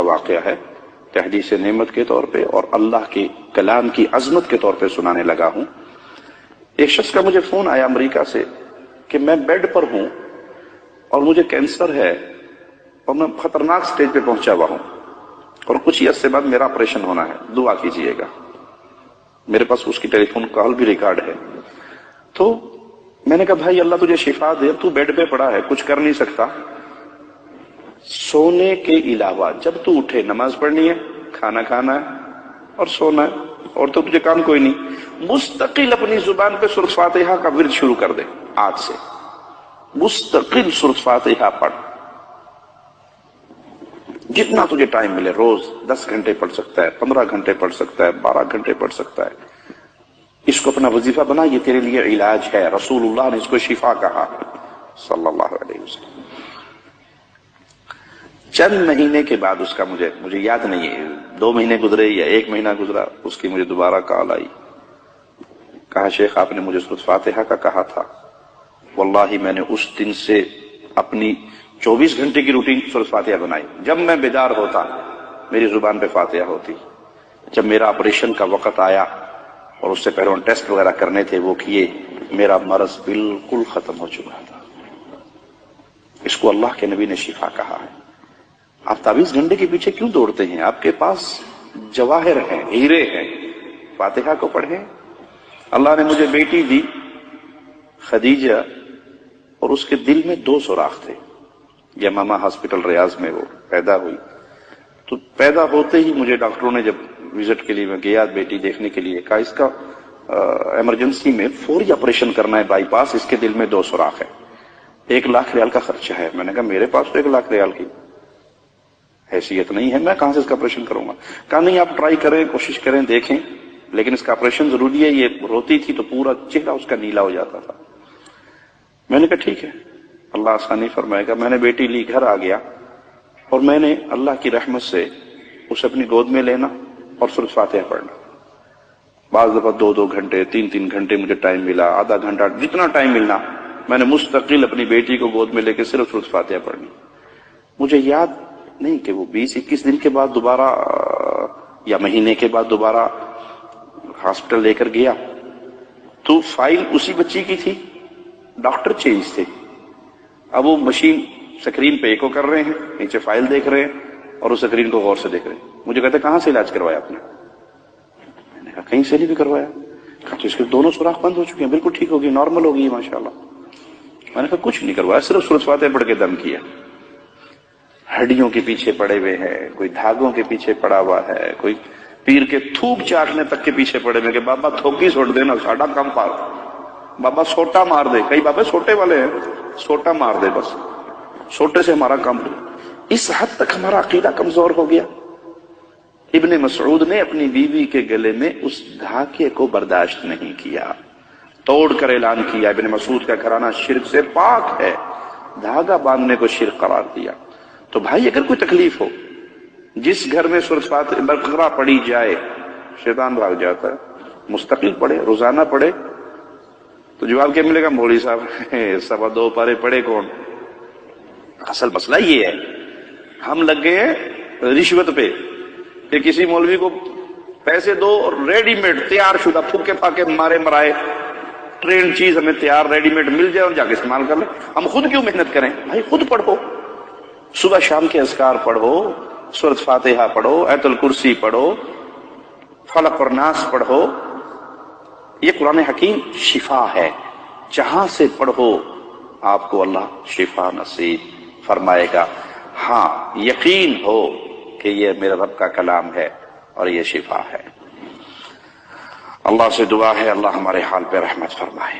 واقعہ ہے تحدیث نعمت کے طور پہ اور اللہ کے کلام کی عظمت کے طور پہ سنانے لگا ہوں۔ ایک شخص کا مجھے فون آیا امریکہ سے کہ میں بیڈ پر ہوں اور مجھے کینسر ہے اور میں خطرناک سٹیج پہ پہنچا ہوا ہوں اور کچھ ہی عرصے بعد میرا آپریشن ہونا ہے، دعا کیجئے گا۔ میرے پاس اس کی ٹیلی فون کال بھی ریکارڈ ہے۔ تو میں نے کہا بھائی اللہ تجھے شفا دے، تو بیڈ پہ پڑا ہے، کچھ کر نہیں سکتا، سونے کے علاوہ جب تو اٹھے نماز پڑھنی ہے، کھانا کھانا ہے اور سونا ہے، اور تو تجھے کام کوئی نہیں، مستقل اپنی زبان پہ سورۃ فاتحہ کا ورد شروع کر دے آج سے، مستقل سورۃ فاتحہ پڑھ، جتنا تجھے ٹائم ملے، روز 10 گھنٹے پڑھ سکتا ہے، 15 گھنٹے پڑھ سکتا ہے، 12 گھنٹے پڑھ سکتا ہے، اس کو اپنا وظیفہ بنا، یہ تیرے لیے علاج ہے۔ رسول اللہ نے اس کو شفا کہا صلی اللہ علیہ وسلم۔ چند مہینے کے بعد اس کا مجھے یاد نہیں ہے 2 مہینے گزرے یا 1 مہینہ گزرا، اس کی مجھے دوبارہ کال آئی، کہا شیخ آپ نے مجھے سورۃ فاتحہ کا کہا تھا، واللہ میں نے اس دن سے اپنی 24 گھنٹے کی روٹین سورۃ فاتحہ بنائی، جب میں بیدار ہوتا میری زبان پہ فاتحہ ہوتی، جب میرا آپریشن کا وقت آیا اور اس سے پہلے ٹیسٹ وغیرہ کرنے تھے وہ کیے، میرا مرض بالکل ختم ہو چکا تھا۔ اس کو اللہ کے نبی نے شفا کہا ہے۔ آپ 24 گھنٹے کے پیچھے کیوں دوڑتے ہیں؟ آپ کے پاس جواہر ہیں، ہیرے ہیں، فاتحہ کو پڑھیں۔ اللہ نے مجھے بیٹی دی خدیجہ، اور اس کے دل میں 2 سوراخ تھے، یمامہ ہاسپٹل ریاض میں وہ پیدا ہوئی، تو پیدا ہوتے ہی مجھے ڈاکٹروں نے جب وزٹ کے لیے میں گیا بیٹی دیکھنے کے لیے، کہا اس کا ایمرجنسی میں فوری آپریشن کرنا ہے، بائی پاس، اس کے دل میں 2 سوراخ ہے، 1 لاکھ ریال کا خرچہ ہے۔ میں نے کہا میرے پاس تو 1 لاکھ ریال کی حیثیت نہیں ہے، میں کہاں سے اس کا آپریشن کروں گا؟ کہا نہیں آپ ٹرائی کریں، کوشش کریں، دیکھیں، لیکن اس کا آپریشن ضروری ہے۔ یہ روتی تھی تو پورا چہرہ اس کا نیلا ہو جاتا تھا۔ میں نے کہا ٹھیک ہے، اللہ آسانی فرمائے گا۔ میں نے بیٹی لی، گھر آ گیا، اور میں نے اللہ کی رحمت سے اسے اپنی گود میں لینا اور سورۃ فاتحہ پڑھنا۔ بعض دفعہ 2 گھنٹے، 3 گھنٹے مجھے ٹائم ملا، آدھا گھنٹہ، جتنا ٹائم ملنا، میں نے مستقل اپنی بیٹی کو گود میں لے کے صرف سورۃ فاتحہ پڑھنی۔ مجھے یاد نہیں کہ وہ 20-21 دن کے بعد دوبارہ یا مہینے کے بعد دوبارہ ہاسپٹل لے کر گیا تو فائل اسی بچی کی تھی، ڈاکٹر چینج تھے۔ اب وہ مشین سکرین پہ ایکو کر رہے ہیں، نیچے فائل دیکھ رہے ہیں اور اس سکرین کو غور سے دیکھ رہے ہیں۔ مجھے کہتے کہاں سے علاج کروایا آپ نے؟ میں نے کہا کہیں سے نہیں بھی کروایا۔ کہا تو اس کے 2 سوراخ بند ہو چکے ہیں، بالکل ٹھیک ہوگی، نارمل ہوگی ماشاءاللہ۔ میں نے کہا کچھ نہیں کروایا، صرف سورۃ فاتحہ پڑھ کے دم کیا۔ ہڈیوں کے پیچھے پڑے ہوئے ہیں، کوئی دھاگوں کے پیچھے پڑا ہوا ہے، کوئی پیر کے تھوک چاٹنے تک کے پیچھے پڑے ہوئے کہ بابا تھوکی چھوڑ دینا، ساڈا کام پار، بابا سوٹا مار دے، کئی بابے سوٹے والے ہیں، سوٹا مار دے، بس سوٹے سے ہمارا کام۔ اس حد تک ہمارا عقیدہ کمزور ہو گیا۔ ابن مسعود نے اپنی بیوی کے گلے میں اس دھاگے کو برداشت نہیں کیا، توڑ کر اعلان کیا ابن مسعود کا گھرانہ شرک سے پاک ہے، دھاگا باندھنے کو شرک قرار دیا۔ تو بھائی اگر کوئی تکلیف ہو، جس گھر میں سورۃ فاتحہ بقرہ پڑھی جائے شیطان بھاگ جاتا ہے، مستقل پڑھے، روزانہ پڑھے، تو جواب کیا ملے گا؟ مولوی صاحب 2.25 پارے پڑھے کون؟ اصل مسئلہ یہ ہے، ہم لگ گئے ہیں رشوت پہ کہ کسی مولوی کو پیسے دو اور ریڈی میڈ تیار شدہ پھوکے پھاکے مارے مرائے ٹرینڈ چیز ہمیں تیار ریڈی میڈ مل جائے اور جا کے استعمال کر لیں۔ ہم خود کیوں محنت کریں؟ بھائی خود پڑھو، صبح شام کے اذکار پڑھو، سورۃ فاتحہ پڑھو، آیت الکرسی پڑھو، فلق اور ناس پڑھو۔ یہ قرآن حکیم شفا ہے، جہاں سے پڑھو آپ کو اللہ شفا نصیب فرمائے گا۔ ہاں یقین ہو کہ یہ میرے رب کا کلام ہے اور یہ شفا ہے۔ اللہ سے دعا ہے اللہ ہمارے حال پہ رحمت فرمائے۔